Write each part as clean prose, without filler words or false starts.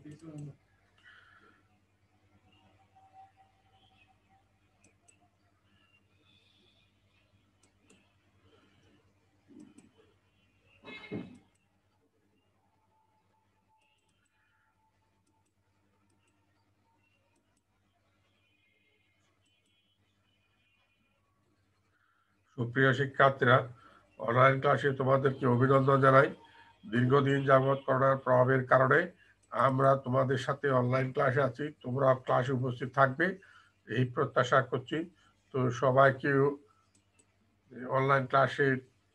সুপ্রিয় শিক্ষার্থীরা, অনলাইন ক্লাসে তোমাদেরকে অভিনন্দন জানাই। দীর্ঘদিন যাবৎ করোনার প্রভাবের কারণে আমরা তোমাদের সাথে অনলাইন ক্লাসে আছি, তোমরা ক্লাসে উপস্থিত থাকবে এই প্রত্যাশা করছি। তো সবাইকে অনলাইন ক্লাসে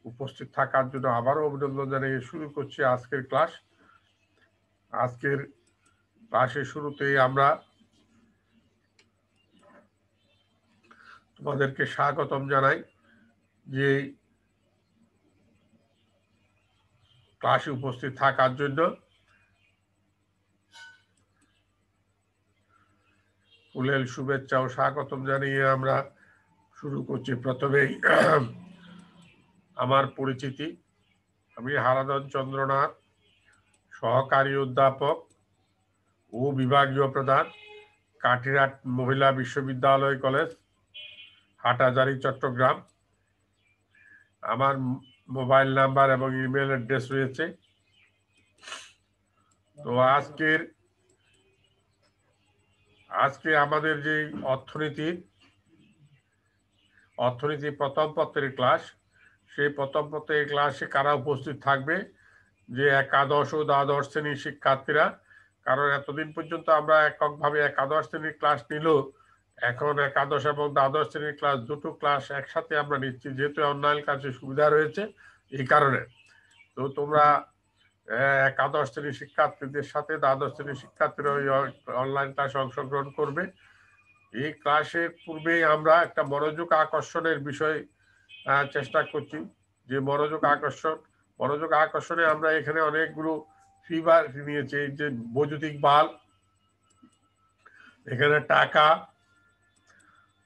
উপস্থিত থাকার জন্য আবারও অভিনন্দন জানিয়ে শুরু করছি আজকের ক্লাস। আজকের ক্লাসের শুরুতেই আমরা তোমাদেরকে স্বাগতম জানাই যে ক্লাসে উপস্থিত থাকার জন্য। ফুলেল শুভেচ্ছা ও স্বাগতম জানিয়ে আমরা শুরু করছি। প্রথমেই আমার পরিচিতি, আমি হারাধন চন্দ্রনাথ, সহকারী অধ্যাপক ও বিভাগীয় প্রধান, কাঠিরহাট মহিলা বিশ্ববিদ্যালয় কলেজ, হাটহাজারী, চট্টগ্রাম। আমার মোবাইল নাম্বার এবং ইমেল অ্যাড্রেস রয়েছে। তো আজকে আমাদের যে অর্থনীতি প্রথম পত্রের ক্লাস, সেই প্রথম পত্রের ক্লাসে কারা উপস্থিত থাকবে? যে একাদশ ও দ্বাদশ শ্রেণীর শিক্ষার্থীরা। কারণ এতদিন পর্যন্ত আমরা এককভাবে একাদশ শ্রেণীর ক্লাস নিলেও এখন একাদশ এবং দ্বাদশ শ্রেণীর ক্লাস দুটো ক্লাস একসাথে আমরা নিচ্ছি, যেহেতু অনলাইন ক্লাসের সুবিধা রয়েছে এই কারণে। তো তোমরা একাদশ শ্রেণীর শিক্ষার্থীদের সাথে দ্বাদশ শ্রেণীর শিক্ষার্থীরা ওই অনলাইন ক্লাসে অংশগ্রহণ করবে। এই ক্লাসের পূর্বেই আমরা একটা মনোযোগ আকর্ষণের বিষয় চেষ্টা করছি, যে মনোযোগ আকর্ষণে আমরা এখানে অনেকগুলো ফিভার নিয়েছি। এই যে বৈদ্যুতিক বাল্ব, এখানে টাকা,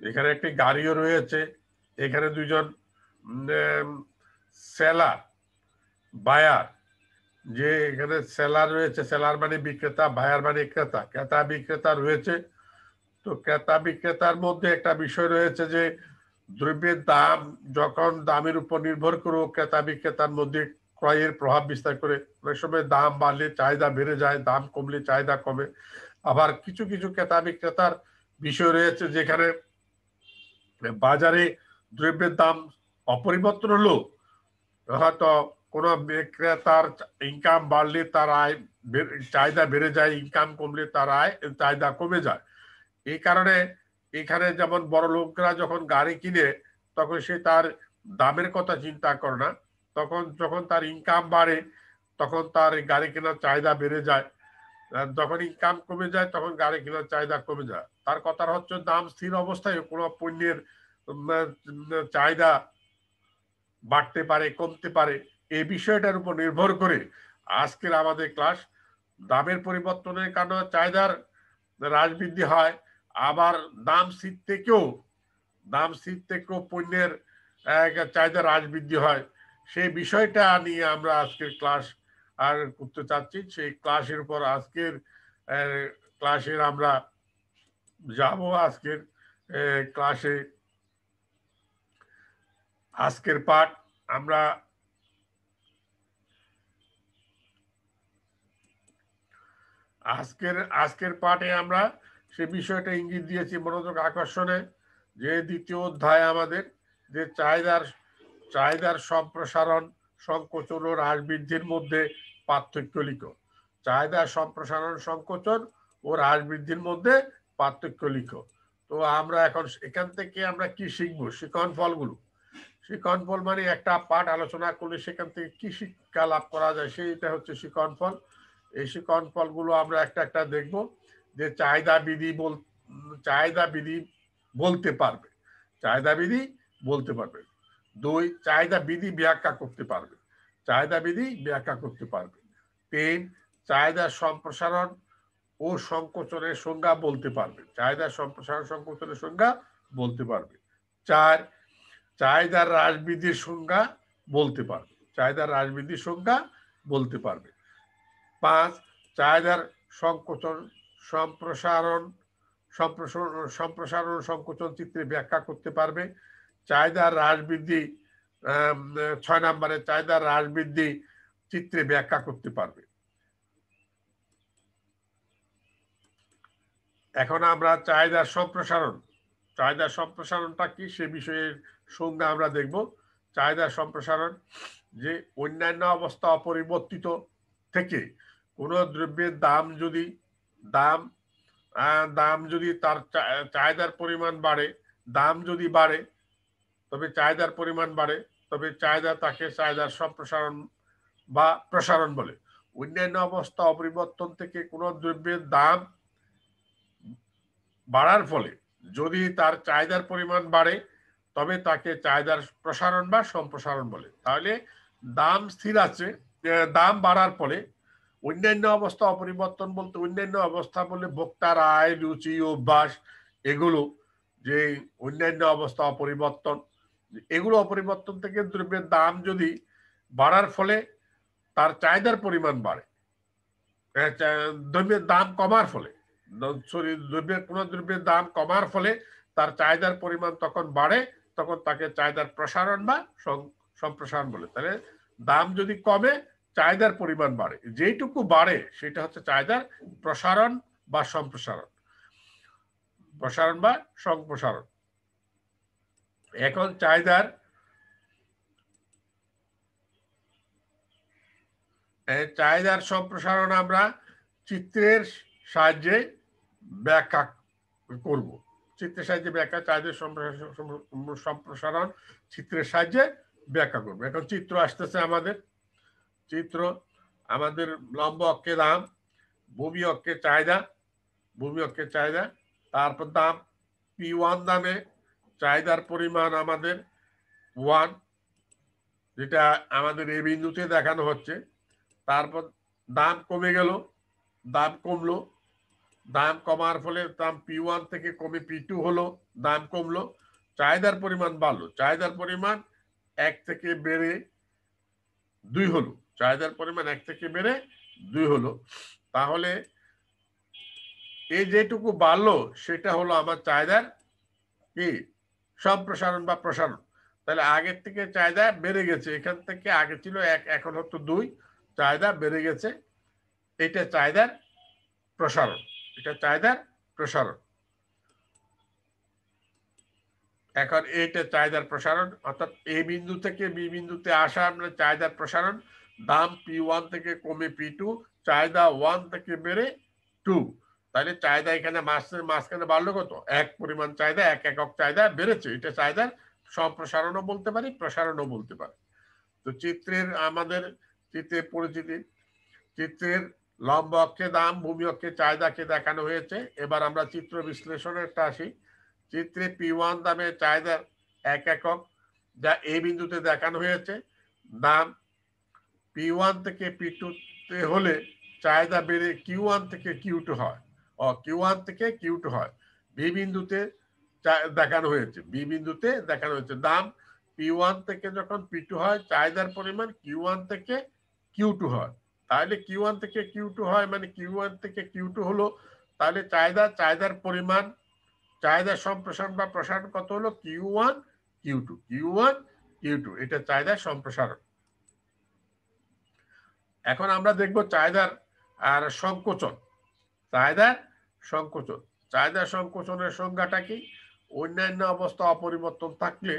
এখানে একটি গাড়িও রয়েছে, এখানে দুজন সেলার বায়ার, যে এখানে সেলার রয়েছে, সেলার মানে বিক্রেতা, বায়ার মানে ক্রেতা, ক্রেতা বিক্রেতা রয়েছে। তো ক্রেতা বিক্রেতার মধ্যে একটা বিষয় রয়েছে যে দ্রব্যের দাম যখন দামের উপর নির্ভর করে ক্রেতা বিক্রেতার মধ্যে ক্রয়ের প্রভাব বিস্তার করে। অনেক সময় দাম বাড়লে চাহিদা বেড়ে যায়, দাম কমলে চাহিদা কমে। আবার কিছু কিছু ক্রেতা বিক্রেতার বিষয় রয়েছে যেখানে বাজারে দ্রব্যের দাম অপরিবর্তন হলো, হয়তো কোনো বিক্রেতার ইনকাম বাড়লে তার আয় চাহিদা বেড়ে যায়, ইনকাম কমলে তার আয় চাহিদা কমে যায়। এই কারণে এখানে যেমন বড় লোকরা যখন গাড়ি কিনে তখন সে তার দামের কথা চিন্তা করে না, তখন যখন তার ইনকাম বাড়ে তখন তার গাড়ি কেনার চাহিদা বেড়ে যায়, যখন ইনকাম কমে যায় তখন গাড়ি কেনার চাহিদা কমে যায়। তার কথা হচ্ছে দাম স্থির অবস্থায় কোনো পণ্যের চাহিদা বাড়তে পারে, কমতে পারে। এই বিষয়টার উপর নির্ভর করে আজকের আমাদের ক্লাস। দামের পরিবর্তনের কারণে চাহিদার হ্রাস বৃদ্ধি হয়, আবার দাম স্থির থেকেও পণ্যের চাহিদা হ্রাস বৃদ্ধি হয়। সেই বিষয়টা নিয়ে আমরা আজকের ক্লাস আর করতে চাচ্ছি। সেই ক্লাসের উপর আজকের ক্লাসের আমরা যাব। আজকের ক্লাসে আজকের পাঠ আমরা আজকের পাঠে আমরা সে বিষয়টা ইঙ্গিত দিয়েছি মনোযোগ আকর্ষণে, যে দ্বিতীয় অধ্যায় আমাদের যে চাহিদার সম্প্রসারণ, সংকোচন ও হ্রাস বৃদ্ধির মধ্যে পার্থক্য লিখো। চাহিদার সম্প্রসারণ, সংকোচন ও হ্রাস বৃদ্ধির মধ্যে পার্থক্য লিখো। তো আমরা এখন এখান থেকে আমরা কি শিখবো? শিখন ফল মানে একটা পাঠ আলোচনা করলে সেখান থেকে কি শিক্ষা লাভ করা যায়, সেইটা হচ্ছে শিখন ফল। এই শিখন ফলগুলো আমরা একটা একটা দেখব। যে চাহিদা বিধি বলতে পারবে, দুই, চাহিদা বিধি ব্যাখ্যা করতে পারবে, 3, চাহিদার সম্প্রসারণ ও সংকোচনের সংজ্ঞা বলতে পারবে, 4, চাহিদার হ্রাস বৃদ্ধির সংজ্ঞা বলতে পারবে, 5, চাহিদার সংকোচন, সম্প্রসারণ, সম্প্রসারণ সংকোচন চিত্রে ব্যাখ্যা করতে পারবে। চাহিদার হ্রাস বৃদ্ধি, 6 নম্বরে চাহিদার হ্রাস বৃদ্ধি চিত্রে ব্যাখ্যা করতে পারবে। এখন আমরা চাহিদার সম্প্রসারণ, চাহিদার সম্প্রসারণটা কি সে বিষয়ের সংজ্ঞা আমরা দেখব। চাহিদার সম্প্রসারণ যে অন্যান্য অবস্থা অপরিবর্তিত থেকে কোনো দ্রব্যের দাম যদি তার চাহিদার পরিমাণ বাড়ে, দাম যদি বাড়ে তবে চাহিদার পরিমাণ বাড়ে, তবে চাহিদা তাকে চাহিদার সম্প্রসারণ বা প্রসারণ বলে। অন্যান্য অবস্থা অপরিবর্তন থেকে কোনো দ্রব্যের দাম বাড়ার ফলে যদি তার চাহিদার পরিমাণ বাড়ে তবে তাকে চাহিদার প্রসারণ বা সম্প্রসারণ বলে। তাহলে দাম স্থির আছে, দাম বাড়ার ফলে অন্যান্য অবস্থা অপরিবর্তন বলতে অন্যান্য অবস্থা বলে ভোক্তার আয়, রুচি, অভ্যাস, এগুলো যে অন্যান্য অবস্থা অপরিবর্তন, এগুলো অপরিবর্তন থেকে দ্রব্যের দাম যদি বাড়ার ফলে তার চাহিদার পরিমাণ বাড়ে, দ্রব্যের দাম কমার ফলে, কোনো দ্রব্যের দাম কমার ফলে তার চাহিদার পরিমাণ তখন বাড়ে, তখন তাকে চাহিদার প্রসারণ বা সম্প্রসারণ বলে। তাহলে দাম যদি কমে চাহিদার পরিমাণ বাড়ে, যেটুকু বাড়ে সেটা হচ্ছে চাহিদার প্রসারণ বা সম্প্রসারণ, প্রসারণ বা সম্প্রসারণ। এখন চাহিদার সম্প্রসারণ আমরা চিত্রের সাহায্যে ব্যাখ্যা করব। চিত্রের সাহায্যে ব্যাখ্যা, চাহিদার সম্প্রসারণ চিত্রের সাহায্যে ব্যাখ্যা করব। এখন চিত্র আসতেছে আমাদের। চিত্র আমাদের লম্ব অক্ষে দাম, ভূমি অক্ষে চাহিদা, ভূমি অক্ষে চাহিদা, তারপর দাম P1 দামে চাহিদার পরিমাণ আমাদের 1, যেটা আমাদের এই বিন্দুতে দেখানো হচ্ছে। তারপর দাম কমে গেল, দাম কমলো, দাম কমার ফলে দাম P1 থেকে কমে P2 হলো, দাম কমলো, চাহিদার পরিমাণ বাড়লো, চাহিদার পরিমাণ 1 থেকে বেড়ে 2 হলো, চাহিদার পরিমাণ 1 থেকে বেড়ে 2 হলো। তাহলে এই যেটুকু বাড়লো সেটা হলো আমার চাহিদার কি সম্প্রসারণ বা প্রসারণ। তাহলে আগের থেকে চাহিদা বেড়ে গেছে, এখান থেকে আগে ছিল 1, এখন হতো 2, চাহিদা বেড়ে গেছে, এটা চাহিদার প্রসারণ, এটা চাহিদার প্রসারণ। এখন এইটা চাহিদার প্রসারণ, অর্থাৎ এ বিন্দু থেকে বি বিন্দুতে আসা আমরা চাহিদার প্রসারণ। দাম P1 থেকে কমে P2, চাহিদা 1 থেকে বেড়ে 2। তাহলে চাহিদা এখানে মাঝখানে বাড়লো কত? 1 পরিমাণ চাহিদা, 1 একক চাহিদা বেড়েছে, এটা চাহিদার সম্প্রসারণও বলতে পারি, প্রসারণও বলতে পারি। তো চিত্রের আমাদের চিত্রের পরিচিতি, চিত্রের লম্ব অক্ষে দাম, ভূমি অক্ষে চাহিদাকে দেখানো হয়েছে। এবার আমরা চিত্র বিশ্লেষণের আসি। চিত্রে P1 দামে চাহিদার 1 একক, যা এই বিন্দুতে দেখানো হয়েছে। দাম P1 থেকে P2 তে হলে চাহিদা বেড়ে Q1 থেকে Q2 হয়, Q1 থেকে Q2 হয়। বি বিন্দুতে দেখানো হয়েছে, বি বিন্দুতে দেখানো হয়েছে দাম P1 থেকে যখন P2 হয় চাহিদার পরিমাণ Q1 থেকে Q2 হয়। তাহলে Q1 থেকে Q2 হয় মানে Q1 থেকে Q2 হলো, তাহলে চাহিদার পরিমাণ, চাহিদার সম্প্রসারণ বা প্রসারণ কত হলো? Q1 Q2, Q1 Q2, এটা চাহিদার সম্প্রসারণ। এখন আমরা দেখব চাহিদার আর সংকোচন। চাহিদার সংকোচন, চাহিদার সংকোচনের সংজ্ঞাটা কি? অন্যান্য অবস্থা অপরিবর্তন থাকলে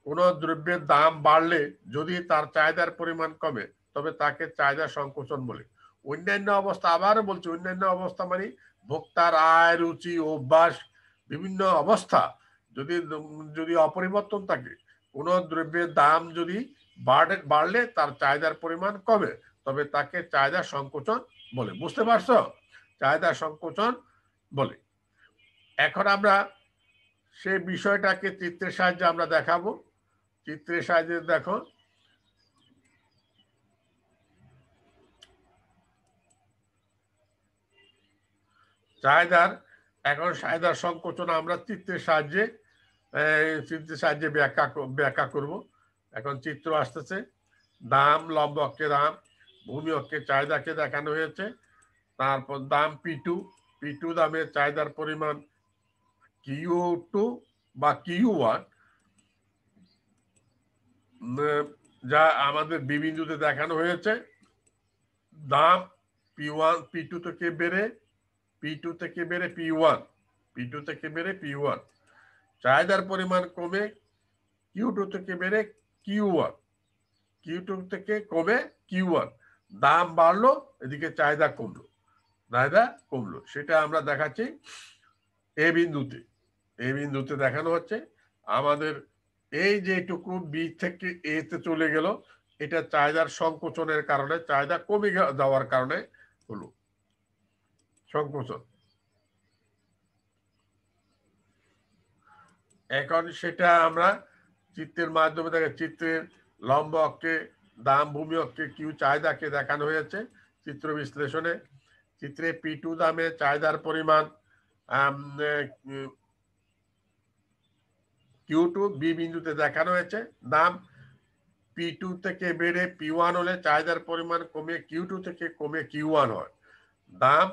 কোন দ্রব্যের দাম বাড়লে যদি তার চাহিদার পরিমাণ কমে তবে তাকে চাহিদা সংকোচন বলে। অন্যান্য অবস্থা, আবারও বলছি, অন্যান্য অবস্থা মানে ভোক্তার আয়, রুচি, অভ্যাস, বিভিন্ন অবস্থা যদি অপরিবর্তন থাকে, কোন দ্রব্যের দাম যদি বাড়লে তার চাহিদার পরিমাণ কমে তবে তাকে চাহিদা সংকোচন বলে। বুঝতে পারছো? চাহিদা সংকোচন বলে। এখন আমরা সেই বিষয়টাকে চিত্রের সাহায্যে আমরা দেখাবো। চিত্রের সাহায্যে দেখো, চাহিদার সংকোচন আমরা চিত্রের সাহায্যে ব্যাখ্যা করব। এখন চিত্র আসতেছে। দাম, লম্ব অক্ষে দাম, ভূমি অক্ষে চাহিদাকে দেখানো হয়েছে। তারপর দাম P2 দামে চাহিদার পরিমাণ Q2 বা Q1, যা আমাদের বি বিন্দুতে দেখানো হয়েছে। দাম P2 থেকে বেড়ে P1, চাহিদার পরিমাণ কমে Q2 থেকে বেড়ে Q2 থেকে কমে Q1, দাম বাড়লো, এদিকে চাহিদা কমলো। সেটা আমরা দেখাচ্ছি এ বিন্দুতে দেখানো হচ্ছে আমাদের এই যেটুকু বি থেকে এ তে চলে গেল, এটা চাহিদার সংকোচনের কারণে, চাহিদা কমে যাওয়ার কারণে হলো সংকোচন। এখন সেটা আমরা চিত্রের মাধ্যমে দেখে, চিত্রের লম্ব অক্ষে দাম, ভূমি অক্ষে কিউ চাহিদাকে দেখানো হয়েছে চিত্র বিশ্লেষণে। চিত্রে P2 দামে চাহিদার পরিমাণ Q2 বি বিন্দুতে দেখানো হয়েছে। দাম P2 থেকে বেড়ে P1 হলে চাহিদার পরিমাণ কমে Q2 থেকে কমে Q1 হয়। দাম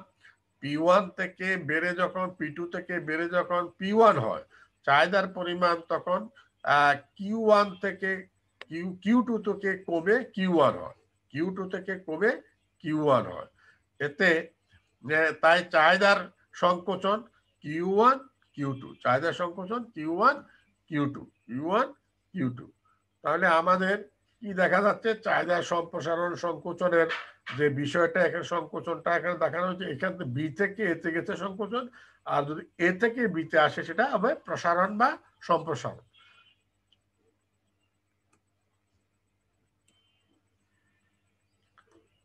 P1 থেকে বেড়ে যখন P2 থেকে বেড়ে যখন P1 হয়, চাহিদার পরিমাণ তখন Q1 থেকে Q2 থেকে কমে Q1 হয়, Q2 থেকে কমে Q1 হয়। এতে তাই চাহিদার সংকোচন Q1 Q2, চাহিদার সংকোচন Q1 Q2। তাহলে আমাদের কি দেখা যাচ্ছে, চাহিদার সম্প্রসারণ সংকোচনের যে বিষয়টা, এখানে সংকোচনটা এখানে দেখানো হচ্ছে। এখানে বি থেকে এতে গেছে সংকোচন, আর যদি এ থেকে বিতে আসে সেটা হবে প্রসারণ বা সম্প্রসারণ।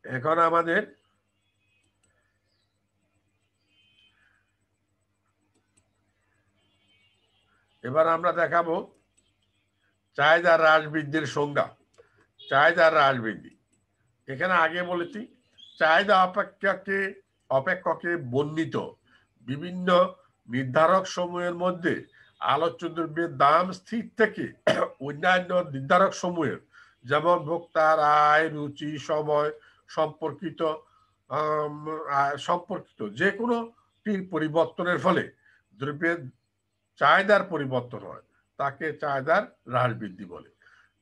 এখন আমাদের এবার আমরা দেখাবো চাহিদা হ্রাস বৃদ্ধির সংজ্ঞা। চাহিদা হ্রাস বৃদ্ধি, এখানে আগে বলেছি চাহিদা অপেক্ষকে বর্ণিত বিভিন্ন নির্ধারক সমূহের মধ্যে আলোচ্য দ্রব্যের দাম স্থির থেকে অন্যান্য নির্ধারক সমূহের, যেমন ভোক্তার আয়, রুচি, সময় সম্পর্কিত যে কোনোটির পরিবর্তনের ফলে দ্রব্যের চাহিদার পরিবর্তন হয়, তাকে চাহিদার হ্রাস বৃদ্ধি বলে।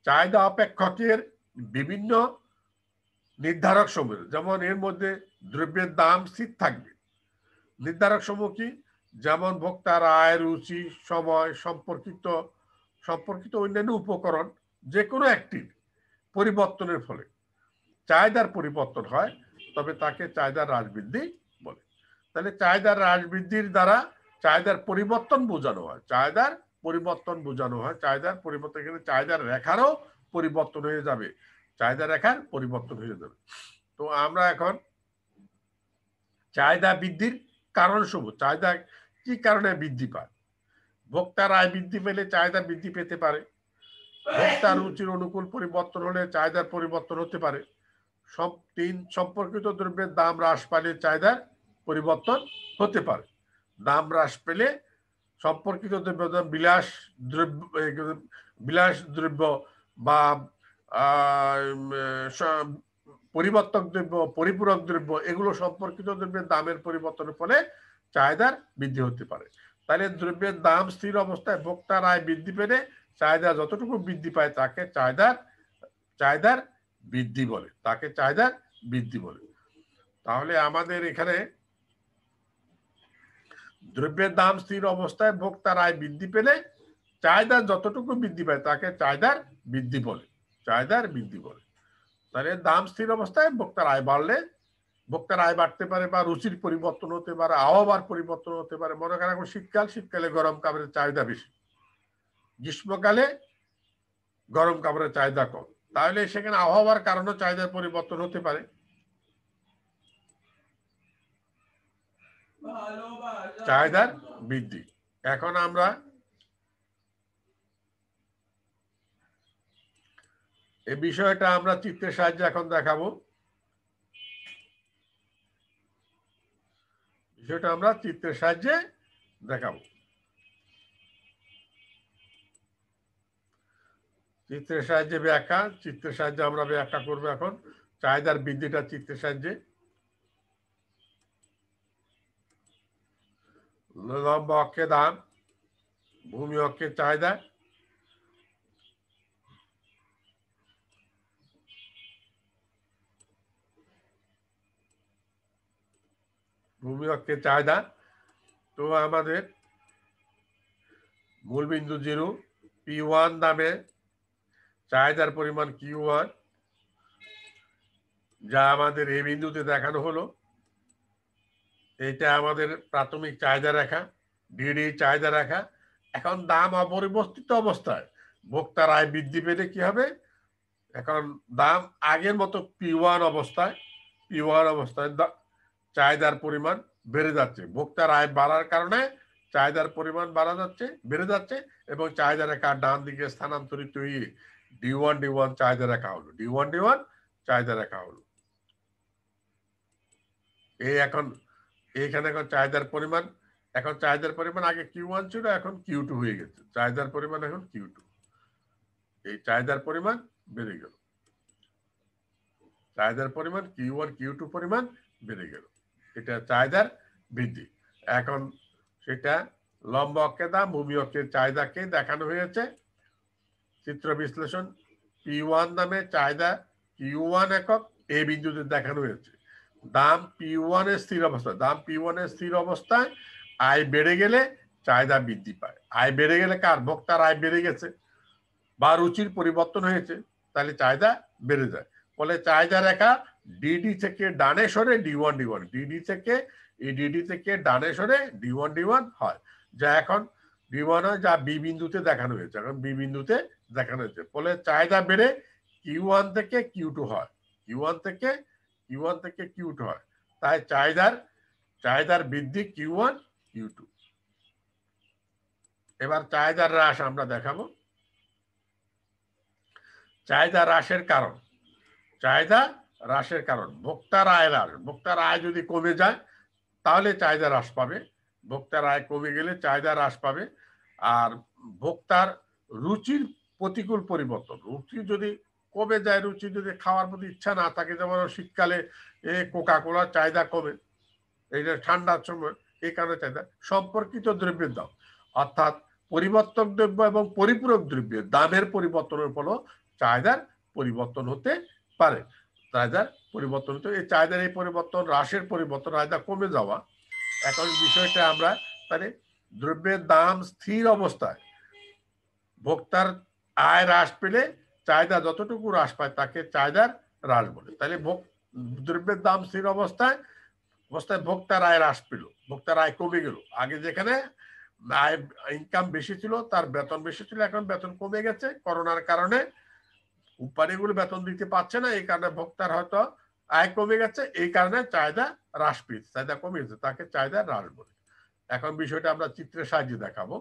চাহিদা অপেক্ষকের বিভিন্ন নির্ধারক সমূহ, যেমন এর মধ্যে দ্রব্যের দাম স্থির থাকবে। নির্ধারক সমূহ কি? যেমন ভোক্তার আয়, রুচি, সময় সম্পর্কিত অন্যান্য উপকরণ যে কোনো একটির পরিবর্তনের ফলে চাহিদার পরিবর্তন হয়, তবে তাকে চাহিদার হ্রাস বৃদ্ধি বলে। তাহলে চাহিদার হ্রাস বৃদ্ধির দ্বারা চাহিদার পরিবর্তন বোঝানো হয়, চাহিদার পরিবর্তন এখানে চাহিদার রেখারও পরিবর্তন হয়ে যাবে, চাহিদা রেখার পরিবর্তন হয়ে যাবে। তো আমরা এখন চাহিদা বৃদ্ধির কারণসমূহ, চাহিদা কি কারণে বৃদ্ধি পায়। ভোক্তার আয় বৃদ্ধি পেলে চাহিদা বৃদ্ধি পেতে পারে। ভোক্তার রুচির অনুকূল পরিবর্তন হলে চাহিদার পরিবর্তন হতে পারে। সম্পর্কিত দ্রব্যের দাম হ্রাস পাইলে চাহিদার পরিবর্তন হতে পারে। দাম হ্রাস পেলে সম্পর্কিত দ্রব্য, বিলাস দ্রব্য বা পরিবর্তক দ্রব্য, পরিপূরক দ্রব্য, এগুলো সম্পর্কিত দ্রব্যের দামের পরিবর্তনের ফলে চাহিদার বৃদ্ধি হতে পারে। তাহলে দ্রব্যের দাম স্থির অবস্থায় ভোক্তার আয় বৃদ্ধি পেলে চাহিদা যতটুকু বৃদ্ধি পায় তাকে চাহিদার বৃদ্ধি বলে, তাহলে আমাদের এখানে দ্রব্যের দাম স্থির অবস্থায় ভোক্তার আয় বৃদ্ধি পেলে চাহিদা যতটুকু বৃদ্ধি পায় তাকে চাহিদার বৃদ্ধি বলে। তাহলে দাম স্থির অবস্থায় ভোক্তার আয় বাড়লে, ভোক্তার আয় বাড়তে পারে বা রুচির পরিবর্তন হতে পারে, আবহাওয়ার পরিবর্তন হতে পারে। মনে করেন এখন শীতকালে গরম কাপড়ের চাহিদা বেশি, গ্রীষ্মকালে গরম কাপড়ের চাহিদা কম, তাহলে সেখানে আবহাওয়ার কারণে চাহিদার পরিবর্তন হতে পারে। চাহিদার বৃদ্ধি, এখন আমরা এই বিষয়টা আমরা চিত্রের সাহায্যে এখন দেখাবো। চিত্রের সাহায্যে আমরা ব্যাখ্যা করবো এখন চাহিদার বৃদ্ধিটা চিত্রের সাহায্যে। লম্ব অক্ষে দাম, ভূমি অক্ষে চাহিদা, ভূমি অক্ষে চাহিদা। তো আমাদের মূলবিন্দু 0, P1 দামে চাহিদার পরিমাণ Q1, যা আমাদের এই বিন্দুতে দেখানো হলো। এটা আমাদের প্রাথমিক চাহিদা রেখা, ডিডি চাহিদা রেখা। এখন দাম অপরিবর্তিত অবস্থায় ভোক্তার আয় বৃদ্ধি পেলে কি হবে? এখন দাম আগের মতো P1 অবস্থায়, চাহিদার পরিমাণ বেড়ে যাচ্ছে। ভোক্তার আয় বাড়ার কারণে চাহিদার পরিমাণ বেড়ে যাচ্ছে এবং চাহিদা রেখা ডান দিকে স্থানান্তরিত হয়ে D1 চাহিদা রেখা হলো, D1 চাহিদা রেখা হলো। এই এখন এইখানে এখন চাহিদার পরিমাণ আগে Q1 ছিল, এখন Q2 হয়ে গেছে। চাহিদার পরিমাণ এখন Q2। এই চাহিদার পরিমাণ বেড়ে গেল, চাহিদার পরিমাণ Q1 Q2 পরিমাণ বেড়ে গেল। এটা চাহিদার বৃদ্ধি। এখন সেটা লম্ব অক্ষে দাম, ভূমি অক্ষের চাহিদাকে দেখানো হয়েছে। চিত্র বিশ্লেষণ, P1 দামে চাহিদা Q1 একক এই বিন্দুতে দেখানো হয়েছে। দাম P1 এর স্থির অবস্থায়, আয় বেড়ে গেলে চাহিদা বৃদ্ধি পায়। আয় বেড়ে গেলে কার? ভোক্তার আয় বেড়ে গেছে বা রুচির পরিবর্তন হয়েছে, তাহলে চাহিদা বেড়ে যায়। ফলে চাহিদা রেখা ডিডি থেকে ডানে সরে D1 ডিডি থেকে ডানে সরে D1 হয়, যা এখন D1 হয়, যা বি বিন্দুতে দেখানো হয়েছে। এখন বি বিন্দুতে দেখানো হয়েছে, ফলে চাহিদা বেড়ে Q1 থেকে Q2 হয়, Q1 থেকে Q2 হয়। তাই চাহিদার বৃদ্ধি Q1 Q2। এবার চাহিদার হ্রাস আমরা দেখাবো। চাহিদা হ্রাসের কারণ ভোক্তার আয় যদি কমে যায় তাহলে চাহিদা হ্রাস পাবে। ভোক্তার আয় কমে গেলে চাহিদা হ্রাস পাবে। আর ভোক্তার রুচির প্রতিকূল পরিবর্তন, রুচি যদি কমে যায়, রুচি যদি খাওয়ার প্রতি ইচ্ছা না থাকে, যেমন শীতকালে কোকা কোলার চাহিদা কমে, এইটা ঠান্ডার সময়, এই কারণে চাহিদা। সম্পর্কিত দ্রব্যের দাম, অর্থাৎ পরিবর্তক দ্রব্য এবং পরিপূরক দ্রব্যের দামের পরিবর্তনের ফলেও চাহিদার পরিবর্তন হতে পারে। এই চাহিদার এই পরিবর্তন, হ্রাসের পরিবর্তন, চাহিদা কমে যাওয়া। এখন বিষয়টা আমরা তাহলে দ্রব্যের দাম স্থির অবস্থায় ভোক্তার আয় হ্রাস পেলে চাহিদা যতটুকু হ্রাস পায় তাকে চাহিদার হ্রাস বলে। তাহলে দ্রব্যের দাম স্থির অবস্থায় ভোক্তার আয় হ্রাস পেল, ভোক্তার আয় কমে গেল। আগে যেখানে আয় ইনকাম বেশি ছিল, তার বেতন বেশি ছিল, এখন বেতন কমে গেছে করোনার কারণে। কোম্পানিগুলো বেতন দিতে পারছে না, এই কারণে ভোক্তার হয়তো আয় কমে গেছে, এই কারণে চাহিদা হ্রাস পেয়েছে, চাহিদা কমে গেছে, তাকে চাহিদা হ্রাস বলে। এখন বিষয়টা আমরা চিত্রের সাহায্যে দেখাবো।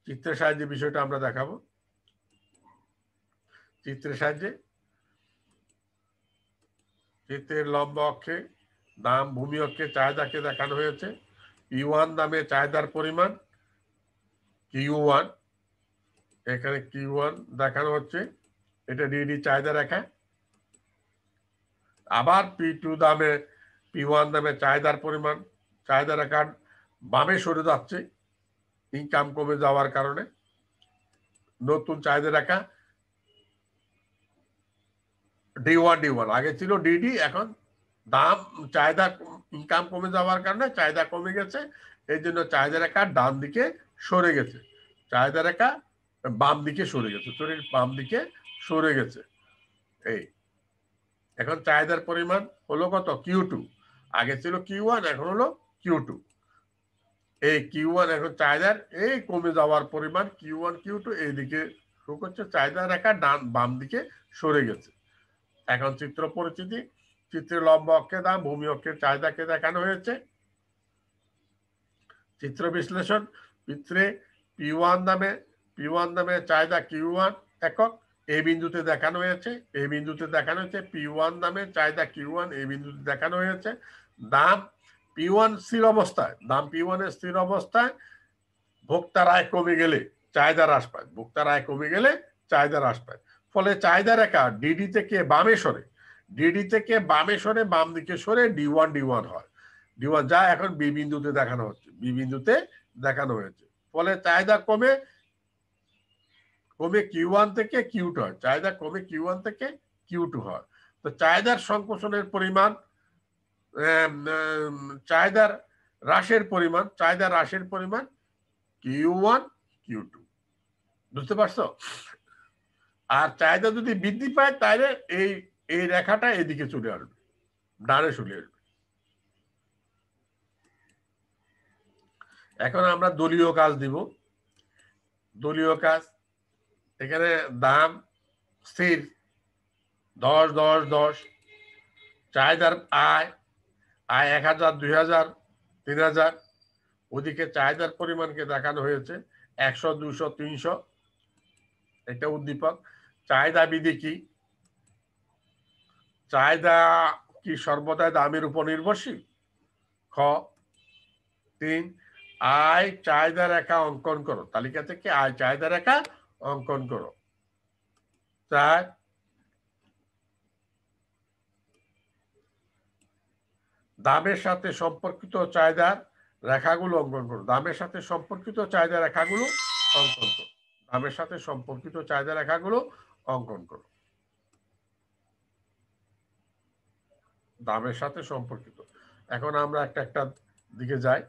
চিত্রের সাহায্যে বিষয়টা আমরা দেখাবো। চিত্রের লম্ব অক্ষে দাম, ভূমি অক্ষে চাহিদাকে দেখানো হয়েছে। P1 দামে চাহিদার পরিমাণ Q1, এখানে Q1 দেখানো হচ্ছে, এটা ডিডি চাহিদা রেখা। আবার P1 দামে চাহিদার পরিমাণ, চাহিদা রেখার বামে সরে যাচ্ছে ইনকাম কমে যাওয়ার কারণে। নতুন চাহিদা রেখা D1, আগে ছিল ডিডি, এখন দাম চাহিদা ইনকাম কমে যাওয়ার কারণে চাহিদা কমে গেছে, এই জন্য চাহিদা রেখা ডান দিকে সরে গেছে, চাহিদা রেখা বাম দিকে সরে গেছে। এই এখন চাহিদার পরিমাণ হলো কত? Q2। আগে ছিল Q1, এখন হলো Q2। এই Q1 এখন চাহিদার এই কমে যাওয়ার পরিমাণ Q1 Q2 এইদিকে শুরু করছে, চাহিদা রেখা বাম দিকে সরে গেছে। এখন চিত্র পরিচিতি, চিত্রের লম্ব অক্ষে দাম, ভূমি অক্ষের চাহিদাকে দেখানো হয়েছে। চিত্র বিশ্লেষণ, চিত্রে P1 দামে চাহিদা Q1 একক এই বিন্দুতে দেখানো হয়েছে। P1 দামে চাহিদা Q1 এই বিন্দুতে দেখানো হয়েছে। দাম P1 স্থির অবস্থায় ভোক্তার আয় কমে গেলে চাহিদা হ্রাস পায়, ফলে চাহিদা রেখা ডিডি থেকে বামে সরে বাম দিকে সরে D1 হয়। D1 যা এখন বি বিন্দুতে দেখানো হচ্ছে, বি বিন্দুতে দেখানো হয়েছে। ফলে চাহিদা কমে Q1 থেকে Q2 হয়, চাহিদা কমে Q1 থেকে Q2 হয়। তো চাহিদার সংকোচনের পরিমাণ, চাহিদার হ্রাসের পরিমাণ Q1 Q2, বুঝতে পারছো? আর চাহিদা যদি বৃদ্ধি পায় তাহলে এই রেখাটা এদিকে চলে আসবে, ডানে চলে আসবে। এখন আমরা দলীয় কাজ দিব। দলীয় কাজ, এখানে দাম স্থির 10 10 10, চাহিদার আয় 1000 2000 3000, ওদিকে চাহিদার পরিমাণকে দেখানো হয়েছে 100 200 300। এটা উদ্দীপক। চাহিদা বিধি কি? চাহিদা কি সর্বদাই দামের উপর নির্ভরশীল? খ 3, আয় চাহিদা রেখা অঙ্কন করো, তালিকা থেকে আয় চাহিদা রেখা অঙ্কন করো। 4, দামের সাথে সম্পর্কিত চাহিদার রেখাগুলো অঙ্কন করো, দামের সাথে সম্পর্কিত চাহিদা রেখাগুলো অঙ্কন করো, দামের সাথে সম্পর্কিত চাহিদা রেখাগুলো অঙ্কন করো, দামের সাথে সম্পর্কিত। এখন আমরা একটা একটা দিকে যাই।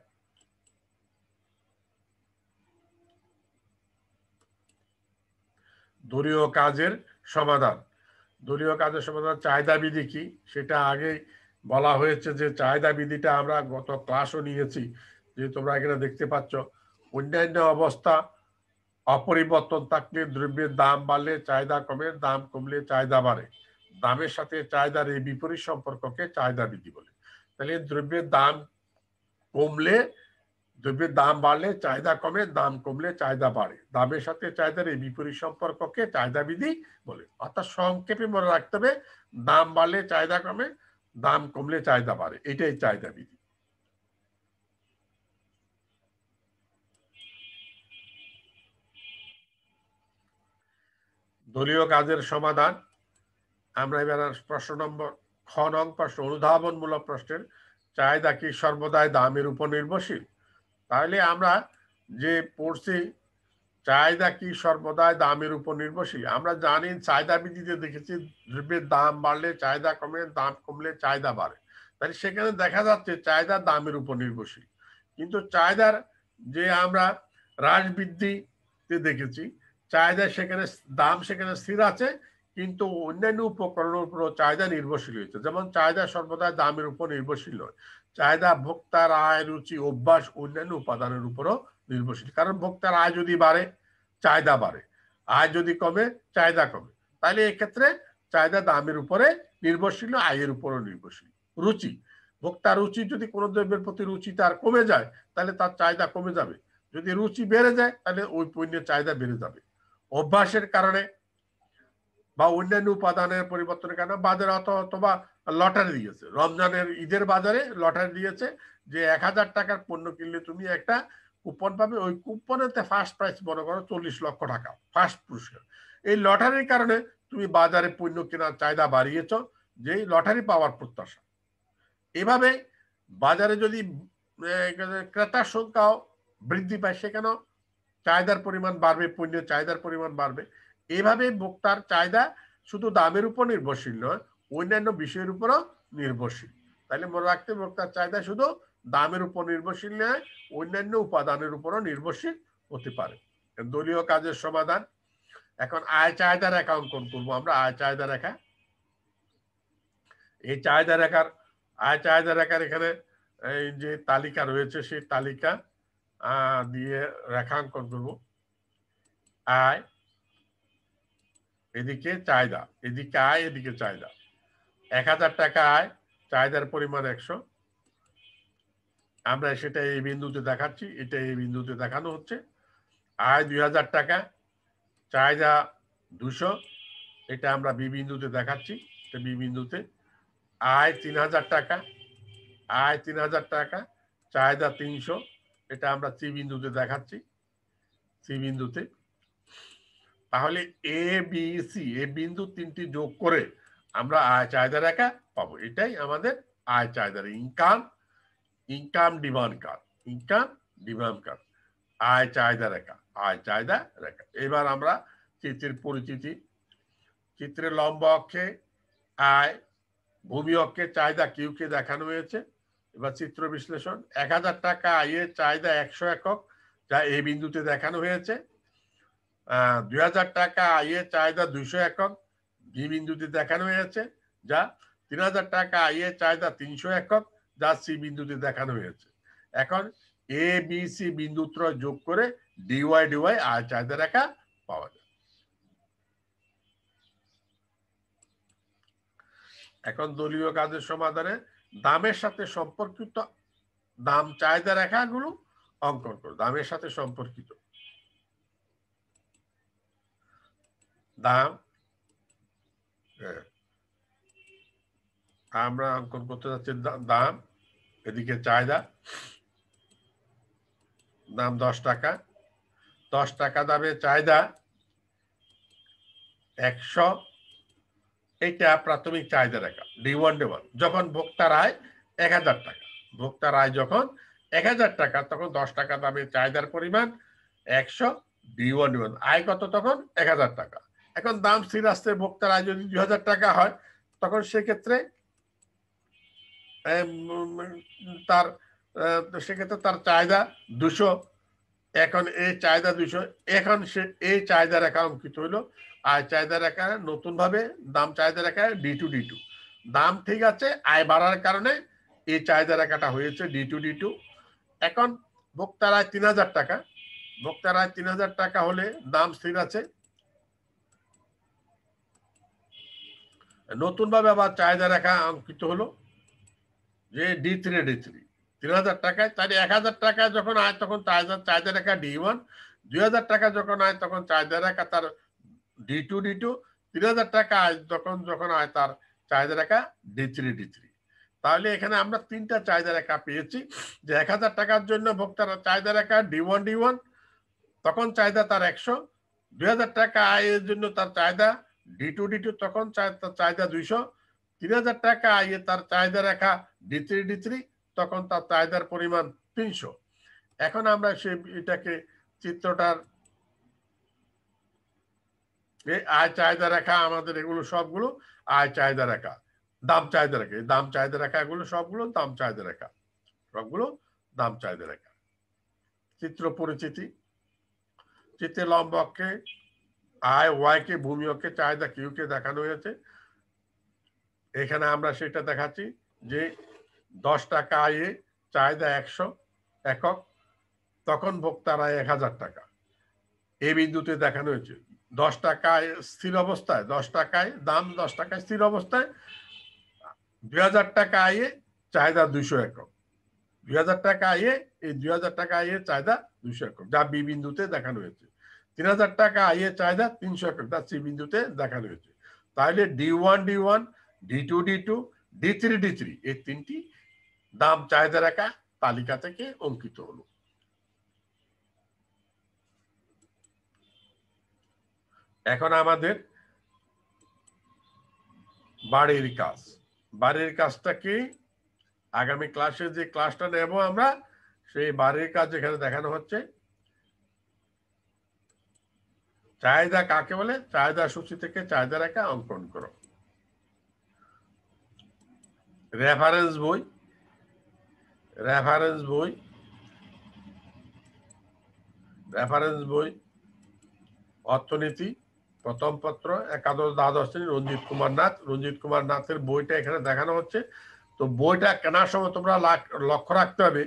দলীয় কাজের সমাধান। দলীয় কাজের সমাধান চাহিদা বিধি কি সেটা আগেই বলা হয়েছে, যে চাহিদা বিধিটা আমরা গত ক্লাসও নিয়েছি, যে তোমরা এখানে দেখতে পাচ্ছ, অন্যান্য অবস্থা অপরিবর্তন থাকলে দ্রব্যের দাম বাড়লে চাহিদা কমে, দাম কমলে চাহিদা বাড়ে, দামের সাথে চাহিদার এই বিপরীত সম্পর্ককে চাহিদা বিধি বলে। তাহলে দ্রব্যের দাম কমলে, দ্রব্যের দাম বাড়লে চাহিদা কমে, দাম কমলে চাহিদা বাড়ে, দামের সাথে চাহিদার এই বিপরীত সম্পর্ককে চাহিদা বিধি বলে। অর্থাৎ সংক্ষেপে মনে রাখতে হবে, দাম বাড়লে চাহিদা কমে, দাম কমলে চাহিদা বাড়ে, এটাই চাহিদা বিধি। দলীয় কাজের সমাধান। আমরা এবার প্রশ্ন নম্বর খ নং প্রশ্ন, অনুধাবনমূলক প্রশ্নের চাহিদা কি সর্বদাই দামের উপর নির্ভরশীল? তাহলে আমরা যে পড়ছি চাহিদা কি সর্বদাই দামের উপর নির্ভরশীল, আমরা জানি চাহিদা বিধিতে দেখেছি দ্রব্যের দাম বাড়লে চাহিদা কমে, দাম কমলে চাহিদা বাড়ে। তাহলে সেখানে দেখা যাচ্ছে চাহিদা দামের উপর নির্ভরশীল। কিন্তু চাহিদার যে আমরা হ্রাস বৃদ্ধিতে দেখেছি, চাহিদা সেখানে, দাম সেখানে স্থির আছে, কিন্তু অন্যান্য উপকরণের উপর চাহিদা নির্ভরশীল হয়েছে। যেমন চাহিদা সর্বদা দামের উপর নির্ভরশীল নয়, চাহিদা ভোক্তার আয়, রুচি, অভ্যাস, অন্যান্য উপাদানের উপরও নির্ভরশীল। কারণ ভোক্তার আয় যদি বাড়ে চাহিদা বাড়ে, আয় যদি কমে চাহিদা কমে। তাহলে এক্ষেত্রে চাহিদা দামের উপরে নির্ভরশীল, আয়ের উপরও নির্ভরশীল। রুচি, ভোক্তার রুচি, যদি কোনো দ্রব্যের প্রতি রুচি তার কমে যায় তাহলে তার চাহিদা কমে যাবে, যদি রুচি বেড়ে যায় তাহলে ওই পণ্যের চাহিদা বেড়ে যাবে। অভ্যাসের কারণে বা অন্যান্য উপাদানের পরিবর্তনের কারণে বাজারে অথবা লটারি দিয়েছে, রমজানের ঈদের বাজারে লটারি দিয়েছে যে 1000 টাকার পণ্য কিনলে তুমি একটা কুপন পাবে, ওই কুপনেতে ফার্স্ট প্রাইস মনে করো 40 লক্ষ টাকা, ফার্স্ট পুরস্কার। এই লটারির কারণে তুমি বাজারে পণ্য কেনার চাহিদা বাড়িয়েছ, যেই লটারি পাওয়ার প্রত্যাশা। এভাবে বাজারে যদি ক্রেতার সংখ্যাও বৃদ্ধি পায়, সেখানেও চাহিদার পরিমাণ বাড়বে, পণ্যের চাহিদার পরিমাণ বাড়বে। এভাবে ভোক্তার চাহিদা শুধু দামের উপর নির্ভরশীল নয়, অন্যান্য বিষয়ের উপরও নির্ভরশীল। তাহলে মনে রাখতে, ভোক্তার চাহিদা শুধু দামের উপর নির্ভরশীল নয়, অন্যান্য উপাদানের উপরও নির্ভরশীল হতে পারে। দলীয় কাজের সমাধান। এখন আয় চাহিদা রেখা অঙ্কন করবো আমরা। আয় চাহিদা রেখা, এই চাহিদা রেখার, আয় চাহিদা রেখার এখানে এই যে তালিকা রয়েছে, সেই তালিকা দিয়ে রেখাঙ্কন করব। আয়, এদিকে চাহিদা, এদিকে আয়, এদিকে চাহিদা। 1000 টাকা আয়, চাহিদার পরিমাণ 100, আমরা সেটা এই বিন্দুতে দেখাচ্ছি, এটা এই বিন্দুতে দেখানো হচ্ছে। আয় 2000 টাকা, চাহিদা 200, এটা আমরা বি বিন্দুতে দেখাচ্ছি, এটা বি বিন্দুতে। আয় 3000 টাকা, আয় 3000 টাকা, চাহিদা 300, এটা আমরা সি বিন্দুতে দেখাচ্ছি, সি বিন্দুতে। তাহলে এ বি সি, এই বিন্দু তিনটি যোগ করে আমরা আয় চাহিদা রেখা পাবো। এটাই আমাদের আয় চাহিদার income, income demand curve, income demand curve, আয় চাহিদা রেখা, আয় চাহিদা রেখা। এবার আমরা চিত্রের পরিচিতি। চিত্রের লম্ব অক্ষে আয়, ভূমি অক্ষে চাহিদা কিউকে দেখানো হয়েছে। এবার চিত্র বিশ্লেষণ। 1000 টাকা আয়ের চাহিদা 100 একক, যা এই বিন্দুতে দেখানো হয়েছে। 2000 টাকা আয়ের চাহিদা 200 একক, বি বিন্দুতে দেখানো হয়েছে, যা 3000 টাকা আয়ের চাহিদা 300 একক, যা সি বিন্দুতে দেখানো হয়েছে। এখন এ বি সি বিন্দুত্রয় যোগ করে ডিওয়াই ডিওয়াই আয় চাহিদা রেখা পাওয়া যায়। এখন দলীয় কাজের সমাধানে দামের সাথে সম্পর্কিত দাম চাহিদা রেখাগুলো অঙ্কন করো। দামের সাথে সম্পর্কিত দাম, আমরা অঙ্কন করতে যাচ্ছি দাম, এদিকে চাহিদা। দাম 10 টাকা, 10 টাকা দামে চাহিদা 100, এটা প্রাথমিক চাহিদা রেখা D1 D1। যখন ভোক্তার আয় 1000 টাকা, ভোক্তার আয় যখন 1000 টাকা, তখন 10 টাকা দামে চাহিদার পরিমাণ 100, D1 D1। আয় কত তখন? 1000 টাকা। এখন দাম স্থির আসতে ভোক্তার আয় যদি 2000 টাকা হয়, তখন সেক্ষেত্রে তার সেক্ষেত্রে তার চাহিদা 200। এখন এই চাহিদা 200, এখন সে এই চাহিদা রেখা অঙ্কিত হইলো। আয় চাহিদা রেখা নতুন ভাবে দাম চাহিদা রেখা D2 D2। দাম ঠিক আছে, আয় বাড়ার কারণে এই চাহিদা রেখাটা হয়েছে D2D2। এখন ভোক্তার আয় 3000 টাকা, ভোক্তার আয় 3000 টাকা হলে দাম স্থির আছে। নতুন ভাবে আবার চাহিদা রেখা অঙ্কিত হলো যে D3D3। 3000 টাকায়, তাহলে 1000 টাকায় যখন আয় তখন চাহিদা রেখা D1, 2000 টাকা যখন আয় তখন চাহিদা রেখা তার D2D2, 3000 টাকা আয় যখন আয় তার চাহিদা রেখা D3D3। তাহলে এখানে আমরা তিনটা চাহিদা রেখা পেয়েছি, যে 1000 টাকার জন্য ভোক্তার চাহিদা রেখা D1D1, তখন চাহিদা তার 100। 2000 টাকা আয়ের জন্য তার চাহিদা D2D2, তখন তার চাহিদা 200। 3000 টাকা আয়ে তার চাহিদা রেখা D3D3, তখন তার চাহিদার পরিমাণ 300। এখন আমরা এটাকে চিত্রটার আয় চাহিদা রেখা, আমাদের এগুলো সবগুলো আয় চাহিদা রেখা, দাম চাহিদা রেখা, দাম চাহিদা রেখা এগুলো সবগুলো দাম চাহিদা রেখা, সবগুলো দাম চাহিদা রেখা। চিত্র পরিচিতি। চিত্রে লম্ব অক্ষে আয় ওয়াই কে, ভূমি অক্ষে চাহিদা কিউ কে দেখানো হয়েছে। এখানে আমরা সেটা দেখাচ্ছি যে 10 টাকা আয়ে চাহিদা 100 একক, তখন ভোক্তার আয় 1000 টাকা, এই বিন্দুতে দেখানো হয়েছে। 10 টাকায় স্থির অবস্থায়, 10 টাকায় দাম, 10 টাকায় স্থির অবস্থায় 2000 টাকা আয়ে চাহিদা 200 একক। 2000 টাকা আয়ে, এই 2000 টাকা আয়ে চাহিদা 200 একক, যা বি বিন্দুতে দেখানো হয়েছে। 3000 টাকা আয়ে চাহিদা 300 একক, যা সি বিন্দুতে দেখানো হয়েছে। তাহলে D1D1, D2D2, D3D3 এই তিনটি দাম চাহিদা রেখা তালিকা থেকে অঙ্কিত হলো। এখন আমাদের বাড়ির কাজ। বাড়ির কাজটা কি? আগামী ক্লাসে যে ক্লাসটা নেব আমরা, সেই বাড়ির কাজ এখানে দেখানো হচ্ছে। চাহিদা কাকে বলে? চাহিদা সূচি থেকে চাহিদা রেখা অঙ্কন করো। রেফারেন্স বই, রেফারেন্স বই, রেফারেন্স বই অর্থনীতি প্রথম পত্র, একাদশ দ্বাদশ শ্রেণী, রঞ্জিত কুমার নাথ। রঞ্জিত কুমার নাথের বইটা এখানে দেখানো হচ্ছে। তো বইটা কেনার সময় তোমরা লক্ষ্য রাখতে হবে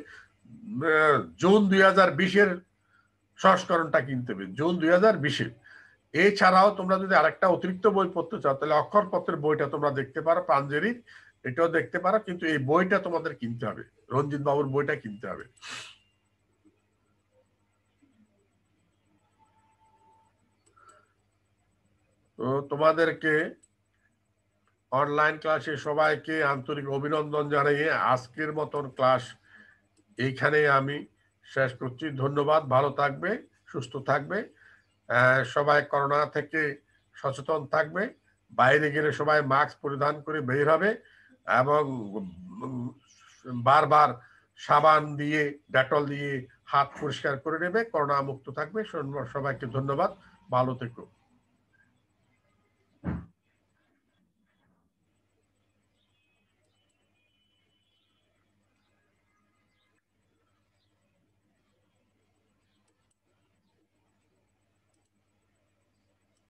জুন 2020-এর সংস্করণটা কিনতে হবে, জুন 2020-এর। এছাড়াও তোমরা যদি আরেকটা অতিরিক্ত বই পড়তে চাও, তাহলে অক্ষরপত্রের বইটা তোমরা দেখতে পারো, প্রাঞ্জলি, এটাও দেখতে পারো, কিন্তু এই বইটা তোমাদের কিনতে হবে, রঞ্জিত বাবুর বইটা কিনতে হবে। তো তোমাদেরকে অনলাইন ক্লাসে সবাইকে আন্তরিক অভিনন্দন জানিয়ে আজকের মতন ক্লাস এইখানে আমি শেষ করছি। ধন্যবাদ। ভালো থাকবে, সুস্থ থাকবে, সবাই করোনা থেকে সচেতন থাকবে, বাইরে গেলে সবাই মাস্ক পরিধান করে বের হবে এবং বারবার সাবান দিয়ে, ডেটল দিয়ে হাত পরিষ্কার করে নেবে, করোনা মুক্ত থাকবে। সবাইকে ধন্যবাদ, ভালো থেকো।